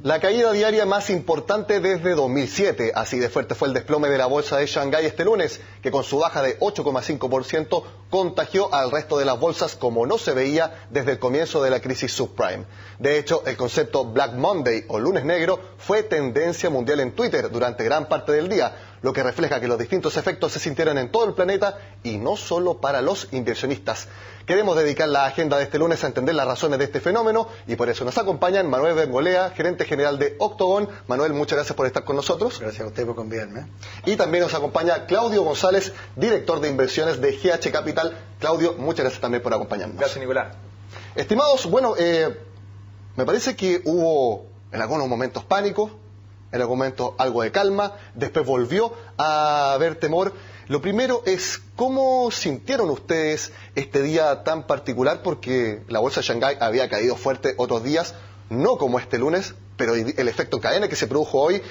La caída diaria más importante desde 2007, así de fuerte fue el desplome de la bolsa de Shanghái este lunes, que con su baja de 8,5% contagió al resto de las bolsas como no se veía desde el comienzo de la crisis subprime. De hecho, el concepto Black Monday o lunes negro fue tendencia mundial en Twitter durante gran parte del día, lo que refleja que los distintos efectos se sintieron en todo el planeta y no solo para los inversionistas. Queremos dedicar la agenda de este lunes a entender las razones de este fenómeno y por eso nos acompañan Manuel Bengolea, gerente general de Octogon. Manuel, muchas gracias por estar con nosotros. Gracias a usted por convidarme. Y también nos acompaña Claudio González, director de inversiones de GH Capital. Claudio, muchas gracias también por acompañarnos. Gracias, Nicolás. Estimados, bueno, me parece que hubo en algunos momentos pánico, en algún momento algo de calma, después volvió a haber temor. Lo primero es, ¿cómo sintieron ustedes este día tan particular? Porque la bolsa de Shanghái había caído fuerte otros días, no como este lunes, pero el efecto en cadena que se produjo hoy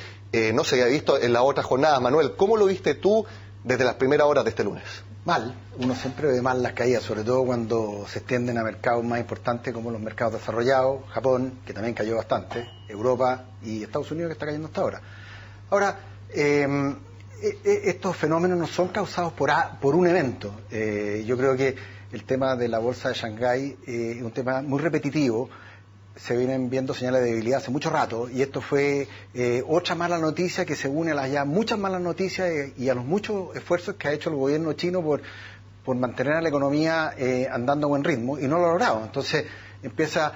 no se había visto en la otra jornada. Manuel, ¿cómo lo viste tú desde las primeras horas de este lunes? Mal, uno siempre ve mal las caídas, sobre todo cuando se extienden a mercados más importantes como los mercados desarrollados, Japón, que también cayó bastante, Europa y Estados Unidos, que está cayendo hasta ahora. Ahora, estos fenómenos no son causados por un evento. Yo creo que el tema de la bolsa de Shanghái es un tema muy repetitivo. Se vienen viendo señales de debilidad hace mucho rato y esto fue otra mala noticia que se une a las ya muchas malas noticias y a los muchos esfuerzos que ha hecho el gobierno chino por mantener a la economía andando a buen ritmo y no lo ha logrado. Entonces empieza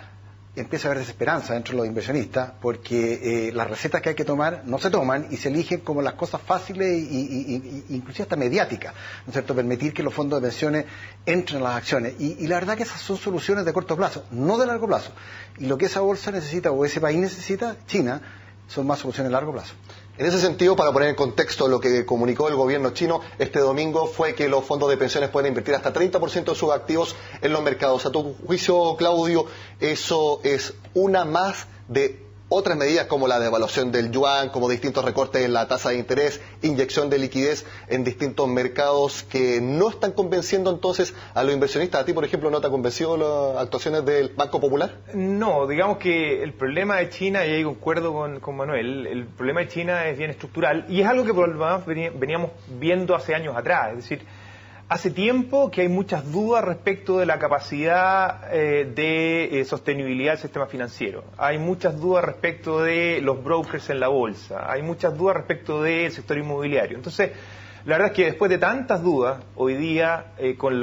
a haber desesperanza dentro de los inversionistas porque las recetas que hay que tomar no se toman y se eligen como las cosas fáciles y inclusive hasta mediáticas, ¿no es cierto? Permitir que los fondos de pensiones entren en las acciones y la verdad que esas son soluciones de corto plazo, no de largo plazo, y lo que esa bolsa necesita o ese país necesita, China, son más soluciones a largo plazo. En ese sentido, para poner en contexto lo que comunicó el gobierno chino este domingo fue que los fondos de pensiones pueden invertir hasta 30% de sus activos en los mercados. A tu juicio, Claudio, ¿eso es una más de otras medidas como la devaluación del yuan, como distintos recortes en la tasa de interés, inyección de liquidez en distintos mercados que no están convenciendo entonces a los inversionistas? ¿A ti, por ejemplo, no te ha convencido las actuaciones del Banco Popular? No, digamos que el problema de China, y ahí concuerdo con Manuel, el problema de China es bien estructural y es algo que por lo demás veníamos viendo hace años atrás. Es decir, hace tiempo que hay muchas dudas respecto de la capacidad de sostenibilidad del sistema financiero. Hay muchas dudas respecto de los brokers en la bolsa. Hay muchas dudas respecto del sector inmobiliario. Entonces, la verdad es que después de tantas dudas, hoy día con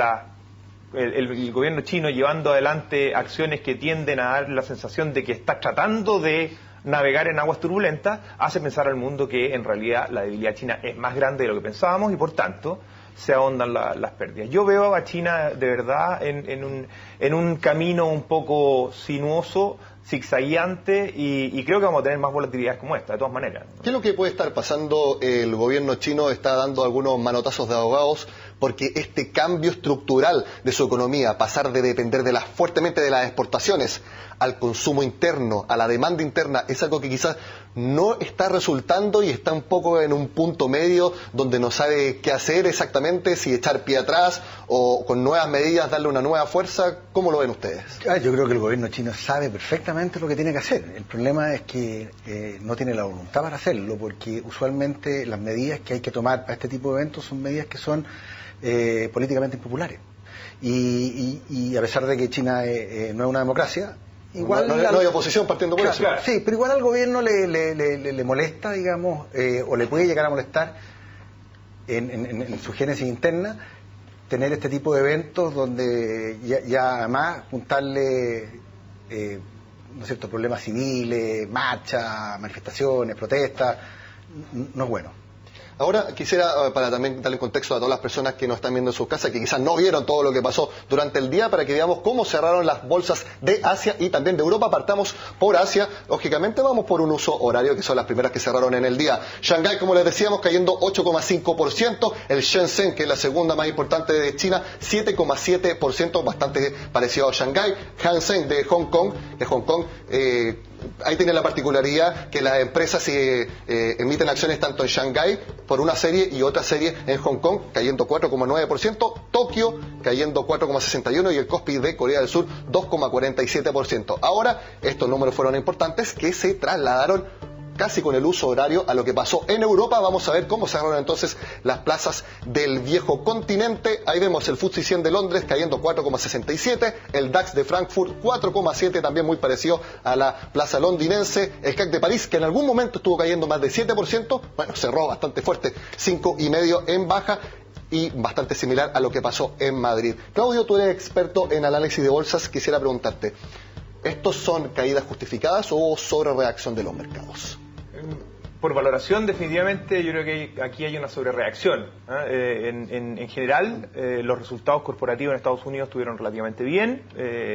el gobierno chino llevando adelante acciones que tienden a dar la sensación de que está tratando de navegar en aguas turbulentas, hace pensar al mundo que en realidad la debilidad china es más grande de lo que pensábamos y por tanto se ahondan las pérdidas. Yo veo a China de verdad en un camino un poco sinuoso, zigzagueante y creo que vamos a tener más volatilidades como esta, de todas maneras. ¿Qué es lo que puede estar pasando? El gobierno chino está dando algunos manotazos de ahogados porque este cambio estructural de su economía, pasar de depender fuertemente de las exportaciones al consumo interno, a la demanda interna, es algo que quizás no está resultando y está un poco en un punto medio donde no sabe qué hacer exactamente, si echar pie atrás o con nuevas medidas darle una nueva fuerza. ¿Cómo lo ven ustedes? Yo creo que el gobierno chino sabe perfectamente lo que tiene que hacer. El problema es que no tiene la voluntad para hacerlo, porque usualmente las medidas que hay que tomar para este tipo de eventos son medidas que son políticamente impopulares. Y a pesar de que China no es una democracia, igual no hay oposición partiendo por eso. Claro. Sí, pero igual al gobierno le molesta, digamos, o le puede llegar a molestar en su génesis interna tener este tipo de eventos donde ya además juntarle ¿no es cierto?, problemas civiles, marchas, manifestaciones, protestas, no es bueno. Ahora quisiera, para también darle contexto a todas las personas que nos están viendo en sus casas, que quizás no vieron todo lo que pasó durante el día, para que veamos cómo cerraron las bolsas de Asia y también de Europa. Partamos por Asia. Lógicamente vamos por un uso horario, que son las primeras que cerraron en el día. Shanghái, como les decíamos, cayendo 8,5%. El Shenzhen, que es la segunda más importante de China, 7,7%, bastante parecido a Shanghái. Hang Seng de Hong Kong ahí tiene la particularidad que las empresas emiten acciones tanto en Shanghái por una serie y otra serie en Hong Kong, cayendo 4,9%, Tokio cayendo 4,61% y el Kospi de Corea del Sur 2,47%. Ahora, estos números fueron importantes que se trasladaron casi con el uso horario a lo que pasó en Europa. Vamos a ver cómo cerraron entonces las plazas del viejo continente. Ahí vemos el FTSE 100 de Londres cayendo 4,67, el DAX de Frankfurt 4,7, también muy parecido a la plaza londinense. El CAC de París, que en algún momento estuvo cayendo más de 7%, bueno, cerró bastante fuerte, 5,5 en baja, y bastante similar a lo que pasó en Madrid. Claudio, tú eres experto en análisis de bolsas, quisiera preguntarte, ¿estos son caídas justificadas o sobrereacción de los mercados? Por valoración, definitivamente, yo creo que aquí hay una sobrereacción. En general, los resultados corporativos en Estados Unidos estuvieron relativamente bien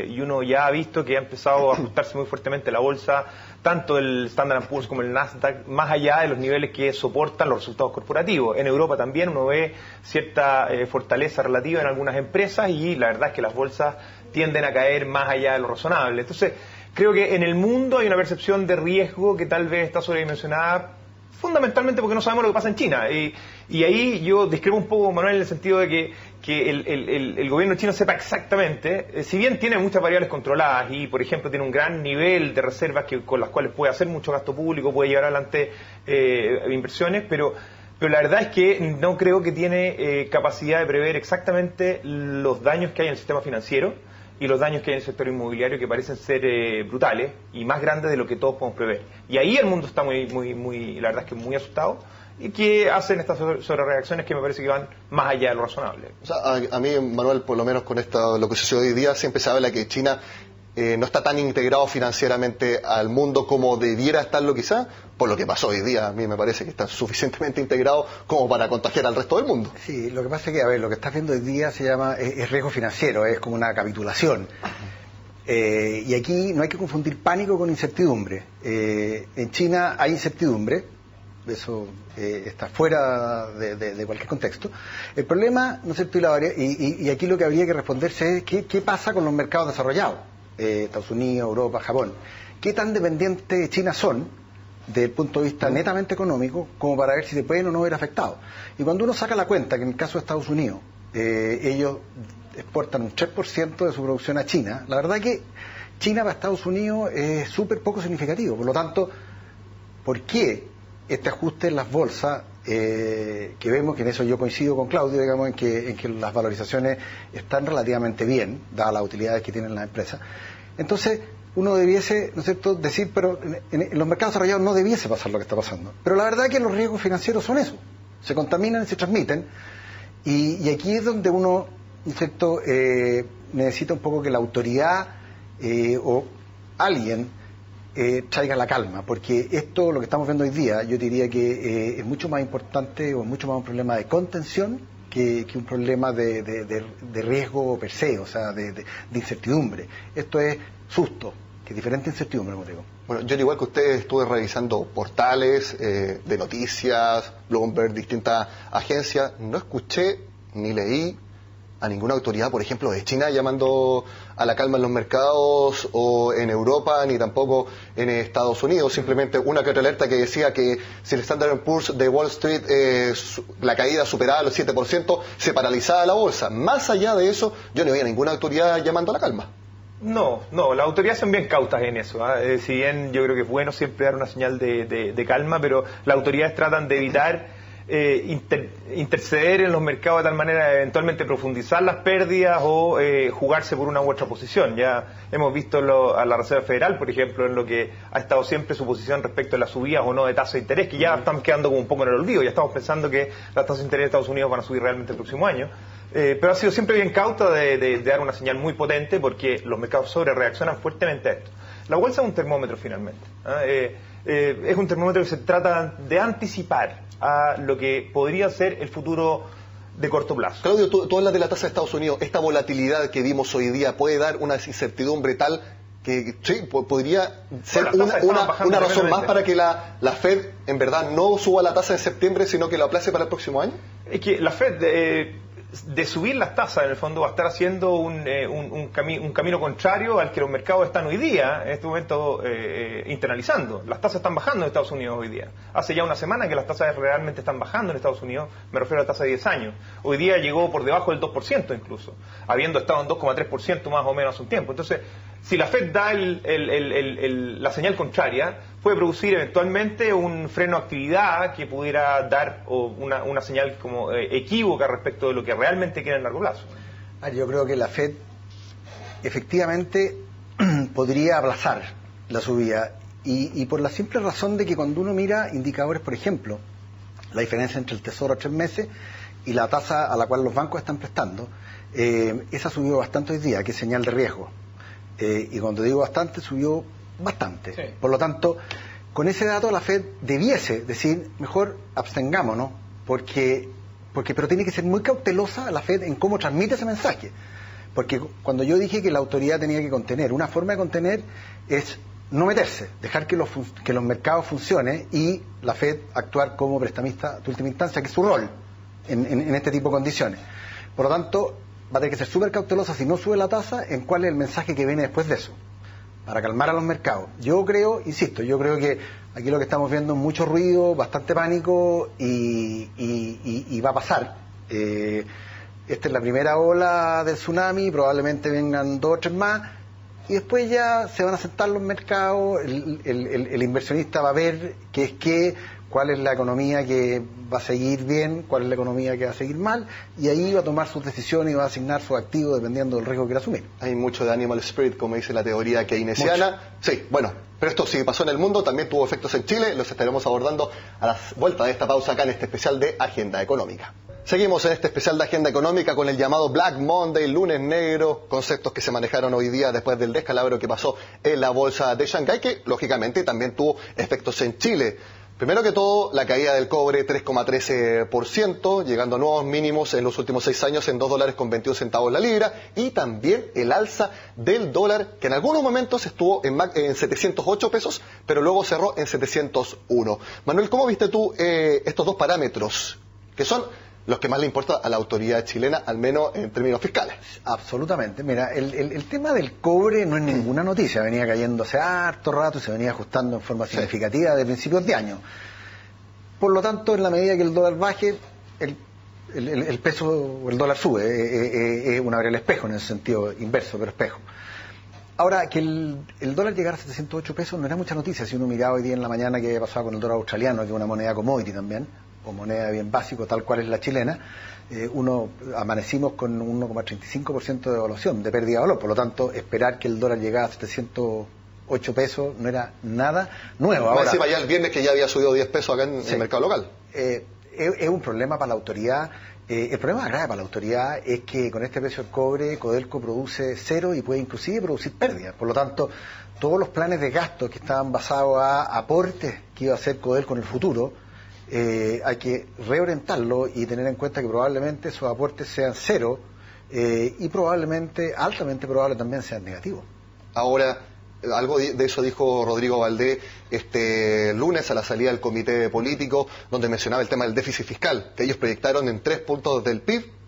y uno ya ha visto que ha empezado a ajustarse muy fuertemente la bolsa, tanto el Standard & Poor's como el Nasdaq, más allá de los niveles que soportan los resultados corporativos. En Europa también uno ve cierta fortaleza relativa en algunas empresas y la verdad es que las bolsas tienden a caer más allá de lo razonable. Entonces, creo que en el mundo hay una percepción de riesgo que tal vez está sobredimensionada, fundamentalmente porque no sabemos lo que pasa en China. Y ahí yo discrepo un poco, Manuel, en el sentido de que el gobierno chino sepa exactamente, si bien tiene muchas variables controladas y, por ejemplo, tiene un gran nivel de reservas con las cuales puede hacer mucho gasto público, puede llevar adelante inversiones, pero la verdad es que no creo que tiene capacidad de prever exactamente los daños que hay en el sistema financiero y los daños que hay en el sector inmobiliario, que parecen ser brutales y más grandes de lo que todos podemos prever. Y ahí el mundo está la verdad es que muy asustado, y que hacen estas sobrereacciones que me parece que van más allá de lo razonable. O sea, a mí, Manuel, por lo menos con lo que sucedió hoy día, siempre se habla que China no está tan integrado financieramente al mundo como debiera estarlo quizá, por lo que pasó hoy día. A mí me parece que está suficientemente integrado como para contagiar al resto del mundo. Sí, lo que pasa es que, a ver, lo que estás viendo hoy día se llama, es riesgo financiero, es como una capitulación. Y aquí no hay que confundir pánico con incertidumbre. En China hay incertidumbre, eso está fuera de cualquier contexto. El problema, ¿no es cierto? Y aquí lo que habría que responderse es ¿qué pasa con los mercados desarrollados? Estados Unidos, Europa, Japón. ¿Qué tan dependientes China son desde el punto de vista netamente económico como para ver si se pueden o no ver afectados? Y cuando uno saca la cuenta que en el caso de Estados Unidos ellos exportan un 3% de su producción a China, la verdad que China para Estados Unidos es súper poco significativo. Por lo tanto, ¿por qué este ajuste en las bolsas que vemos, que en eso yo coincido con Claudio, digamos, en que las valorizaciones están relativamente bien, dadas las utilidades que tienen las empresas? Entonces, uno debiese, ¿no es cierto?, decir, pero en los mercados desarrollados no debiese pasar lo que está pasando. Pero la verdad es que los riesgos financieros son eso, se contaminan y se transmiten, y aquí es donde uno, ¿no es cierto?, necesita un poco que la autoridad o alguien traiga la calma, porque esto, lo que estamos viendo hoy día, yo diría que es mucho más importante o mucho más un problema de contención que un problema de riesgo per se, o sea, de incertidumbre. Esto es susto, que es diferente a incertidumbre, como digo. Bueno, yo al igual que ustedes estuve revisando portales de noticias, Bloomberg, distintas agencias, no escuché ni leí a ninguna autoridad, por ejemplo, de China llamando a la calma en los mercados o en Europa, ni tampoco en Estados Unidos. Simplemente una que otra alerta que decía que si el Standard & Poor's de Wall Street, la caída superaba los 7%, se paralizaba la bolsa. Más allá de eso, yo no veía ninguna autoridad llamando a la calma. No, las autoridades son bien cautas en eso. Si bien yo creo que es bueno siempre dar una señal de calma, pero las autoridades tratan de evitar interceder en los mercados de tal manera de eventualmente profundizar las pérdidas o jugarse por una u otra posición. Ya hemos visto a la Reserva Federal, por ejemplo, en lo que ha estado siempre su posición respecto a las subidas o no de tasa de interés, que ya están quedando como un poco en el olvido. Ya estamos pensando que las tasas de interés de Estados Unidos van a subir realmente el próximo año. Pero ha sido siempre bien cauta de dar una señal muy potente, porque los mercados sobre reaccionan fuertemente a esto. La bolsa es un termómetro finalmente. Es un termómetro que se trata de anticipar a lo que podría ser el futuro de corto plazo. Claudio, tú hablas de la tasa de Estados Unidos. ¿Esta volatilidad que vimos hoy día puede dar una incertidumbre tal que sí, podría ser una razón más para que la Fed en verdad no suba la tasa en septiembre, sino que la aplace para el próximo año? Es que la Fed de subir las tasas, en el fondo va a estar haciendo un camino contrario al que los mercados están hoy día, en este momento internalizando. Las tasas están bajando en Estados Unidos hoy día. Hace ya una semana que las tasas realmente están bajando en Estados Unidos, me refiero a la tasa de 10 años. Hoy día llegó por debajo del 2% incluso, habiendo estado en 2,3% más o menos hace un tiempo. Entonces, si la Fed da la señal contraria, puede producir eventualmente un freno de actividad que pudiera dar una señal como equívoca respecto de lo que realmente quiere en largo plazo. Yo creo que la Fed efectivamente podría aplazar la subida y por la simple razón de que cuando uno mira indicadores, por ejemplo, la diferencia entre el Tesoro a 3 meses y la tasa a la cual los bancos están prestando, esa subió bastante hoy día, que es señal de riesgo. Y cuando digo bastante, subió bastante. Sí. Por lo tanto, con ese dato la Fed debiese decir, mejor abstengámonos, pero tiene que ser muy cautelosa la Fed en cómo transmite ese mensaje. Porque cuando yo dije que la autoridad tenía que contener, una forma de contener es no meterse, dejar que los mercados funcionen y la Fed actuar como prestamista de última instancia, que es su rol en este tipo de condiciones. Por lo tanto, va a tener que ser súper cautelosa si no sube la tasa en cuál es el mensaje que viene después de eso, para calmar a los mercados. Yo creo que aquí lo que estamos viendo es mucho ruido, bastante pánico y va a pasar. Esta es la primera ola del tsunami, probablemente vengan 2 o 3 más y después ya se van a sentar los mercados, el inversionista va a ver cuál es la economía que va a seguir bien, cuál es la economía que va a seguir mal, y ahí va a tomar sus decisiones y va a asignar sus activos dependiendo del riesgo que quiera asumir. Hay mucho de animal spirit, como dice la teoría keynesiana. Mucho. Sí, bueno, pero esto sí pasó en el mundo, también tuvo efectos en Chile, los estaremos abordando a la vuelta de esta pausa acá en este especial de Agenda Económica. Seguimos en este especial de Agenda Económica con el llamado Black Monday, lunes negro, conceptos que se manejaron hoy día después del descalabro que pasó en la bolsa de Shanghái, que lógicamente también tuvo efectos en Chile. Primero que todo, la caída del cobre 3,13%, llegando a nuevos mínimos en los últimos 6 años en $2,21 la libra, y también el alza del dólar, que en algunos momentos estuvo en 708 pesos, pero luego cerró en 701. Manuel, ¿cómo viste tú estos dos parámetros, que son los que más le importa a la autoridad chilena, al menos en términos fiscales? Absolutamente. Mira, el tema del cobre no es ninguna noticia, venía cayendo hace harto rato y se venía ajustando en forma significativa de principios de año. Por lo tanto, en la medida que el dólar baje, el peso o el dólar sube, es una variable espejo en ese sentido, inverso, pero espejo. Ahora, que el dólar llegara a 708 pesos no era mucha noticia, si uno miraba hoy día en la mañana qué había pasado con el dólar australiano, que es una moneda commodity también, o moneda bien básico, tal cual es la chilena, amanecimos con un 1,35% de devaluación, de pérdida de valor. Por lo tanto, esperar que el dólar llegara a 708 pesos no era nada nuevo. Ahora, encima ya el viernes que ya había subido 10 pesos acá en el mercado local. Es un problema para la autoridad. El problema grave para la autoridad es que con este precio del cobre, Codelco produce cero y puede inclusive producir pérdidas. Por lo tanto, todos los planes de gasto que estaban basados a aportes que iba a hacer Codelco en el futuro, hay que reorientarlo y tener en cuenta que probablemente esos aportes sean cero y probablemente, altamente probable también sean negativos. Ahora, algo de eso dijo Rodrigo Valdés este lunes a la salida del comité político, donde mencionaba el tema del déficit fiscal, que ellos proyectaron en 3 puntos del PIB.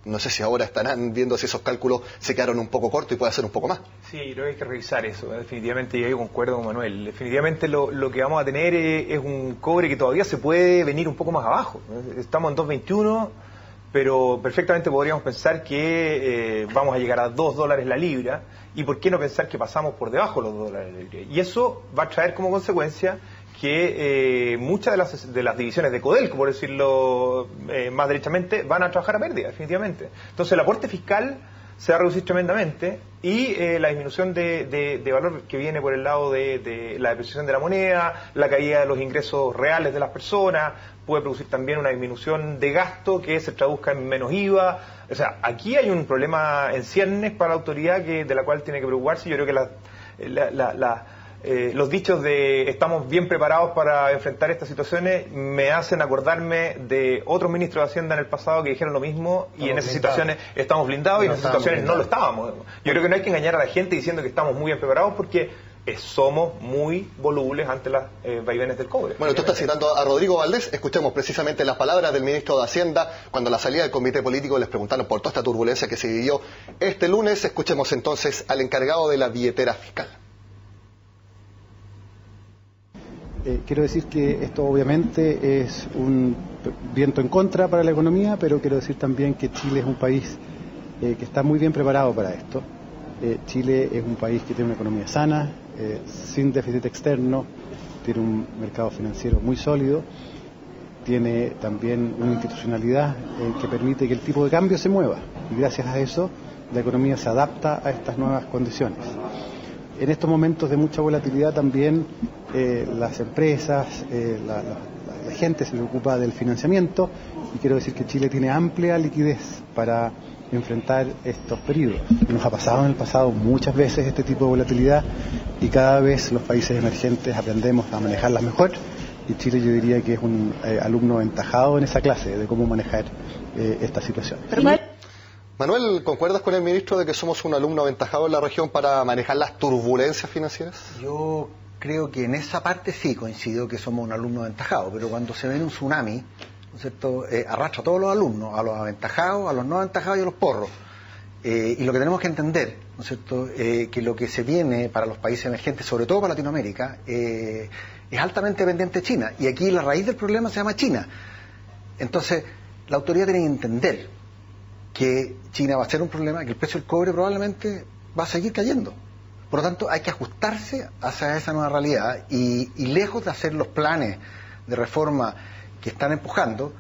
No sé si ahora estarán viendo si esos cálculos se quedaron un poco cortos y puede ser un poco más. Sí, creo que hay que revisar eso, definitivamente, y ahí concuerdo con Manuel. Definitivamente lo que vamos a tener es un cobre que todavía se puede venir un poco más abajo. Estamos en 2.21, pero perfectamente podríamos pensar que vamos a llegar a $2 la libra, y por qué no pensar que pasamos por debajo de los $2 la libra. Y eso va a traer como consecuencia que muchas de las divisiones de Codelco, por decirlo más derechamente, van a trabajar a pérdida, definitivamente. Entonces el aporte fiscal se va a reducir tremendamente y la disminución de valor que viene por el lado de la depreciación de la moneda, la caída de los ingresos reales de las personas, puede producir también una disminución de gasto que se traduzca en menos IVA. O sea, aquí hay un problema en ciernes para la autoridad de la cual tiene que preocuparse. Yo creo que los dichos de estamos bien preparados para enfrentar estas situaciones me hacen acordarme de otros ministros de Hacienda en el pasado que dijeron lo mismo, y en esas situaciones estamos blindados y en esas situaciones no lo estábamos. Yo creo que no hay que engañar a la gente diciendo que estamos muy bien preparados, porque somos muy volubles ante las vaivenes del cobre. Bueno, tú estás citando a Rodrigo Valdés. Escuchemos precisamente las palabras del ministro de Hacienda cuando a la salida del comité político les preguntaron por toda esta turbulencia que se vivió este lunes. Escuchemos entonces al encargado de la billetera fiscal. Quiero decir que esto obviamente es un viento en contra para la economía, pero quiero decir también que Chile es un país que está muy bien preparado para esto. Chile es un país que tiene una economía sana, sin déficit externo, tiene un mercado financiero muy sólido, tiene también una institucionalidad que permite que el tipo de cambio se mueva, y gracias a eso la economía se adapta a estas nuevas condiciones. En estos momentos de mucha volatilidad también las empresas, la gente se preocupa del financiamiento, y quiero decir que Chile tiene amplia liquidez para enfrentar estos periodos. Nos ha pasado en el pasado muchas veces este tipo de volatilidad, y cada vez los países emergentes aprendemos a manejarlas mejor, y Chile yo diría que es un alumno aventajado en esa clase de cómo manejar esta situación. Manuel, ¿concuerdas con el ministro de que somos un alumno aventajado en la región para manejar las turbulencias financieras? Yo creo que en esa parte sí coincido que somos un alumno aventajado, pero cuando se ve un tsunami, ¿no es cierto?, arrastra a todos los alumnos, a los aventajados, a los no aventajados y a los porros. Y lo que tenemos que entender, ¿no es cierto?, que lo que se viene para los países emergentes, sobre todo para Latinoamérica, es altamente dependiente de China. Y aquí la raíz del problema se llama China. Entonces, la autoridad tiene que entender que China va a ser un problema, que el precio del cobre probablemente va a seguir cayendo. Por lo tanto, hay que ajustarse hacia esa nueva realidad y lejos de hacer los planes de reforma que están empujando,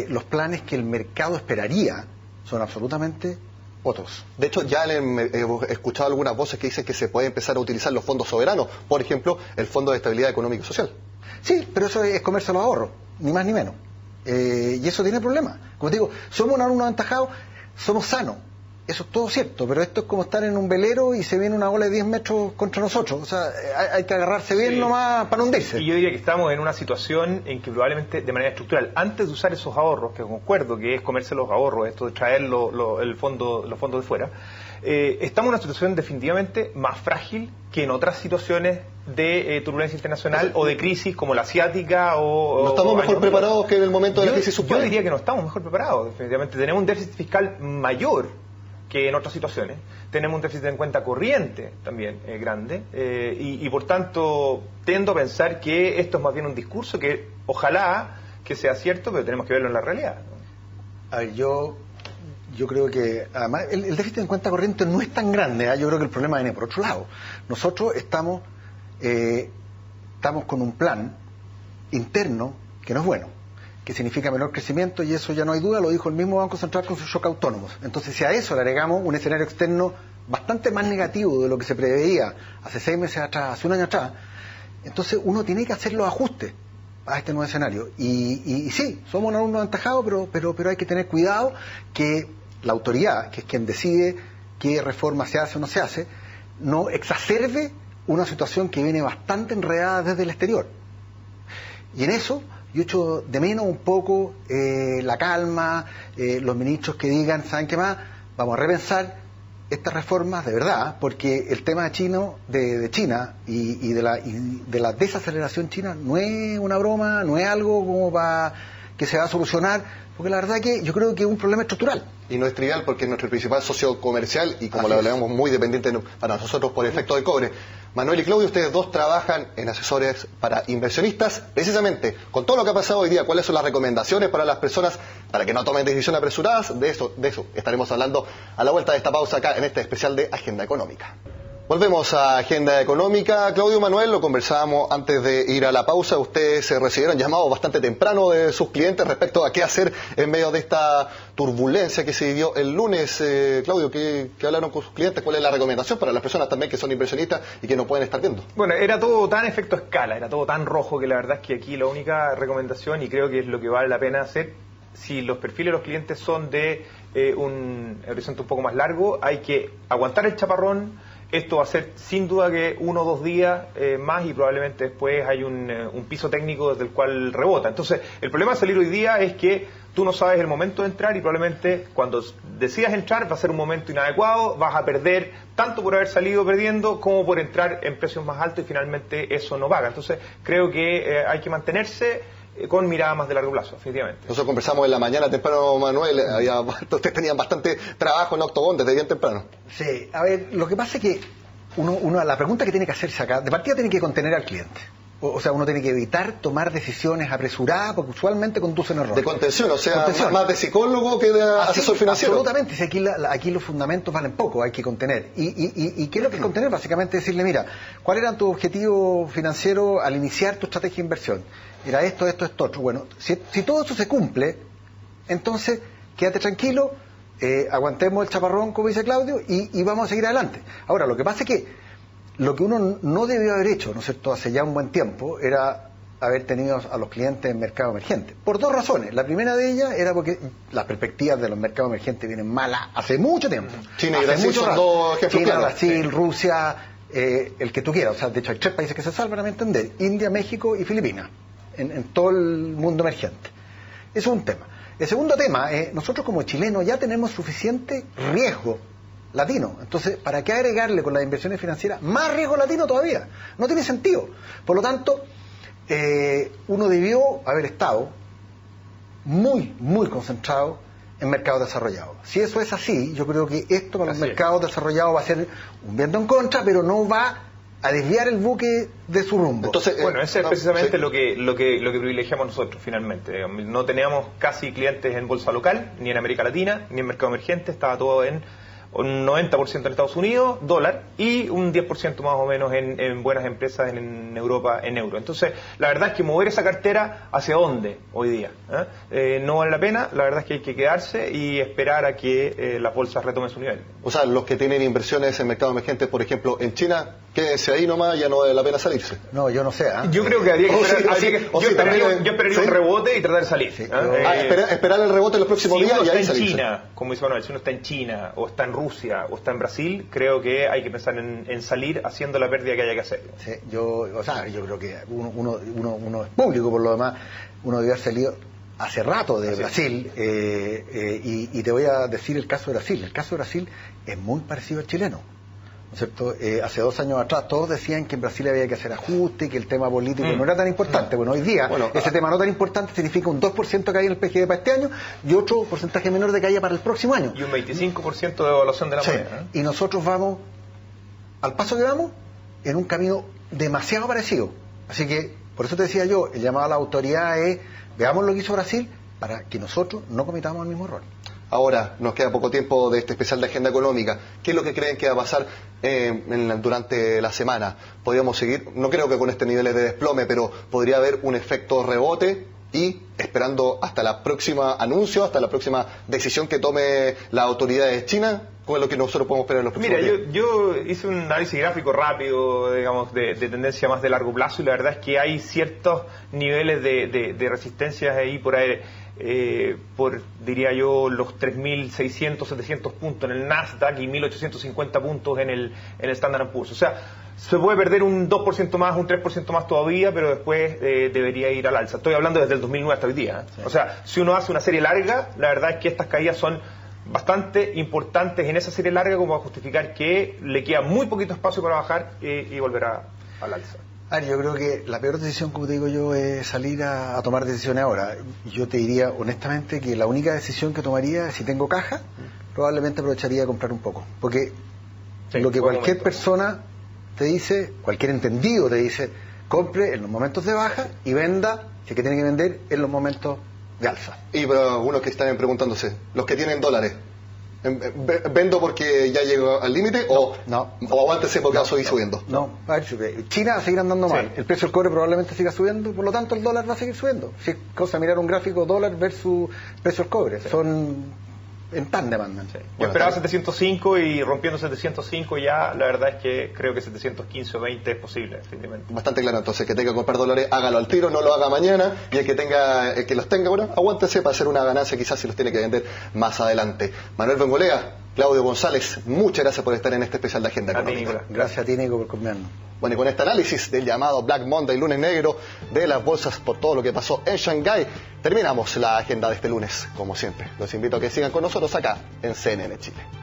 los planes que el mercado esperaría son absolutamente otros. De hecho, ya hemos escuchado algunas voces que dicen que se puede empezar a utilizar los fondos soberanos, por ejemplo, el Fondo de Estabilidad Económica y Social. Sí, pero eso es comerse los ahorros, ni más ni menos. Y eso tiene problemas. Como te digo, somos un alumno aventajado, somos sanos. Eso es todo cierto, pero esto es como estar en un velero y se viene una ola de 10 metros contra nosotros. O sea, hay que agarrarse bien nomás para no hundirse. Y yo diría que estamos en una situación en que probablemente de manera estructural, antes de usar esos ahorros, que concuerdo que es comerse los ahorros, esto de traer los fondos de fuera, estamos en una situación definitivamente más frágil que en otras situaciones de turbulencia internacional o de crisis como la asiática o... ¿No estamos mejor preparados que en el momento de la crisis subprime? Yo diría que no estamos mejor preparados, definitivamente. Tenemos un déficit fiscal mayor que en otras situaciones. Tenemos un déficit en cuenta corriente también grande, y por tanto tendo a pensar que esto es más bien un discurso que ojalá que sea cierto, pero tenemos que verlo en la realidad, ¿no? A ver, yo creo que además el déficit en cuenta corriente no es tan grande, ¿eh? Yo creo que el problema viene por otro lado. Nosotros estamos con un plan interno que no es bueno, que significa menor crecimiento, y eso ya no hay duda, lo dijo el mismo Banco Central con sus shock autónomos. Entonces, si a eso le agregamos un escenario externo bastante más negativo de lo que se preveía hace 6 meses atrás, hace un año atrás, entonces uno tiene que hacer los ajustes a este nuevo escenario. Y sí, somos un alumno aventajado, pero hay que tener cuidado que la autoridad, que es quien decide qué reforma se hace o no se hace, no exacerbe una situación que viene bastante enredada desde el exterior. Y en eso yo echo de menos un poco la calma, los ministros que digan, ¿saben qué más? Vamos a repensar estas reformas de verdad, porque el tema de China y de la desaceleración china no es una broma, no es algo como para que se va a solucionar, porque la verdad que yo creo que es un problema estructural. Y no es trivial porque es nuestro principal socio comercial y como lo hablamos muy dependiente para nosotros por efecto de cobre. Manuel y Claudio, ustedes dos trabajan en asesores para inversionistas. Precisamente, con todo lo que ha pasado hoy día, ¿cuáles son las recomendaciones para las personas para que no tomen decisiones apresuradas? De eso estaremos hablando a la vuelta de esta pausa acá en este especial de Agenda Económica. Volvemos a Agenda Económica. Claudio, Manuel, lo conversábamos antes de ir a la pausa. Ustedes recibieron llamados bastante temprano de sus clientes respecto a qué hacer en medio de esta turbulencia que se vivió el lunes. Claudio, ¿qué hablaron con sus clientes? ¿Cuál es la recomendación para las personas también que son inversionistas y que no pueden estar viendo? Bueno, era todo tan efecto escala, era todo tan rojo que la verdad es que aquí la única recomendación, y creo que es lo que vale la pena hacer, si los perfiles de los clientes son de un horizonte un poco más largo, hay que aguantar el chaparrón. Esto va a ser sin duda que 1 o 2 días más, y probablemente después hay un piso técnico desde el cual rebota. Entonces, el problema de salir hoy día es que tú no sabes el momento de entrar y probablemente cuando decidas entrar va a ser un momento inadecuado, vas a perder tanto por haber salido perdiendo como por entrar en precios más altos y finalmente eso no paga. Entonces creo que hay que mantenerse con mirada más de largo plazo, definitivamente. Nosotros conversamos en la mañana temprano, Manuel, ustedes tenían bastante trabajo en Octogón desde bien temprano. Sí, a ver, lo que pasa es que la pregunta que tiene que hacerse acá, de partida tiene que contener al cliente. O sea, uno tiene que evitar tomar decisiones apresuradas porque usualmente conducen a errores. De contención, o sea, más de psicólogo que de asesor financiero. Absolutamente, si aquí los fundamentos valen poco, hay que contener. ¿Y qué es lo que es contener? Básicamente decirle, mira, ¿cuál era tu objetivo financiero al iniciar tu estrategia de inversión? Era esto, otro. Bueno, si todo eso se cumple, entonces quédate tranquilo, aguantemos el chaparrón, como dice Claudio, y vamos a seguir adelante. Ahora, lo que pasa es que lo que uno no debió haber hecho, ¿no es cierto?, hace ya un buen tiempo, era haber tenido a los clientes en mercado emergente. Por dos razones. La primera de ellas era porque las perspectivas de los mercados emergentes vienen malas hace mucho tiempo. China y Brasil son dos ejemplos China, claros. Brasil, sí. Rusia, el que tú quieras. O sea, de hecho hay 3 países que se salvan, a mi entender: India, México y Filipinas, en todo el mundo emergente. Eso es un tema. El segundo tema, nosotros como chilenos ya tenemos suficiente riesgo latino. Entonces, ¿para qué agregarle con las inversiones financieras más riesgo latino todavía? No tiene sentido. Por lo tanto, uno debió haber estado muy, muy concentrado en mercados desarrollados. Si eso es así, yo creo que esto para los mercados desarrollados va a ser un viento en contra, pero no va a desviar el buque de su rumbo. Entonces, bueno, ese es precisamente lo que privilegiamos nosotros finalmente. No teníamos casi clientes en bolsa local, ni en América Latina, ni en mercado emergente, estaba todo en un 90% en Estados Unidos, dólar, y un 10% más o menos en buenas empresas en Europa, en euro. Entonces, la verdad es que mover esa cartera, ¿hacia dónde hoy día? No vale la pena, la verdad es que hay que quedarse y esperar a que las bolsas retomen su nivel. O sea, los que tienen inversiones en mercado emergente, por ejemplo, en China, quédense ahí nomás, ya no vale la pena salirse. No, yo no sé. Yo creo que habría que esperar, yo esperaría un rebote y tratar de salir. Sí, esperar el rebote en los próximos días y ahí salirse. Si uno está en China, como dice Manuel, si uno está en China, o está en Rusia, o está en Brasil, creo que hay que pensar en salir haciendo la pérdida que haya que hacer. Sí, yo creo que uno es público, por lo demás, uno debe haber salido hace rato de Brasil, y te voy a decir el caso de Brasil. El caso de Brasil es muy parecido al chileno, ¿no es cierto? Hace 2 años atrás todos decían que en Brasil había que hacer ajustes, que el tema político no era tan importante. Bueno, hoy día ese tema no tan importante significa un 2% que hay en el PGB para este año y otro porcentaje menor de que haya para el próximo año. Y un 25% de evaluación de la moneda. Y nosotros vamos, al paso que vamos, en un camino demasiado parecido. Así que, por eso te decía yo, el llamado a la autoridad es, veamos lo que hizo Brasil para que nosotros no cometamos el mismo error. Ahora, nos queda poco tiempo de este especial de Agenda Económica. ¿Qué es lo que creen que va a pasar durante la semana? ¿Podríamos seguir? No creo que con este nivel de desplome, pero podría haber un efecto rebote y esperando hasta la próxima anuncio, hasta la próxima decisión que tome la autoridad de China. ¿Cuál es lo que nosotros podemos esperar en los próximos días? Yo hice un análisis gráfico rápido, digamos, de tendencia más de largo plazo, y la verdad es que hay ciertos niveles de resistencias ahí por ahí. Diría yo, los 3.600, 700 puntos en el Nasdaq y 1.850 puntos en el Standard & Poor's. O sea, se puede perder un 2% más, un 3% más todavía, pero después debería ir al alza. Estoy hablando desde el 2009 hasta hoy día. Sí. O sea, si uno hace una serie larga, la verdad es que estas caídas son bastante importantes en esa serie larga como para justificar que le queda muy poquito espacio para bajar y volver al alza. Yo creo que la peor decisión, como te digo yo, es salir a tomar decisiones ahora. Yo te diría honestamente que la única decisión que tomaría, si tengo caja, probablemente aprovecharía de comprar un poco. Porque lo que cualquier persona te dice, cualquier entendido te dice, compre en los momentos de baja y venda, si es que tiene que vender, en los momentos de alza. Y para algunos que están preguntándose, los que tienen dólares, ¿vendo porque ya llegó al límite o aguántese porque va a seguir subiendo? No, a ver, China va a seguir andando mal, el precio del cobre probablemente siga subiendo, por lo tanto el dólar va a seguir subiendo. Si es cosa mirar un gráfico dólar versus precio del cobre, son en tándem andan. Yo esperaba 705 y rompiendo 705 ya, la verdad es que creo que 715 o 20 es posible, efectivamente. Bastante claro, entonces, que tenga que comprar dólares, hágalo al tiro, no lo haga mañana, y el que los tenga, bueno, aguántese para hacer una ganancia, quizás si los tiene que vender más adelante. Manuel Bengolea, Claudio González, muchas gracias por estar en este especial de Agenda Económica. Gracias a ti, Nico, por convidarnos. Bueno, y con este análisis del llamado Black Monday, lunes negro, de las bolsas por todo lo que pasó en Shanghái, terminamos la agenda de este lunes, como siempre. Los invito a que sigan con nosotros acá en CNN Chile.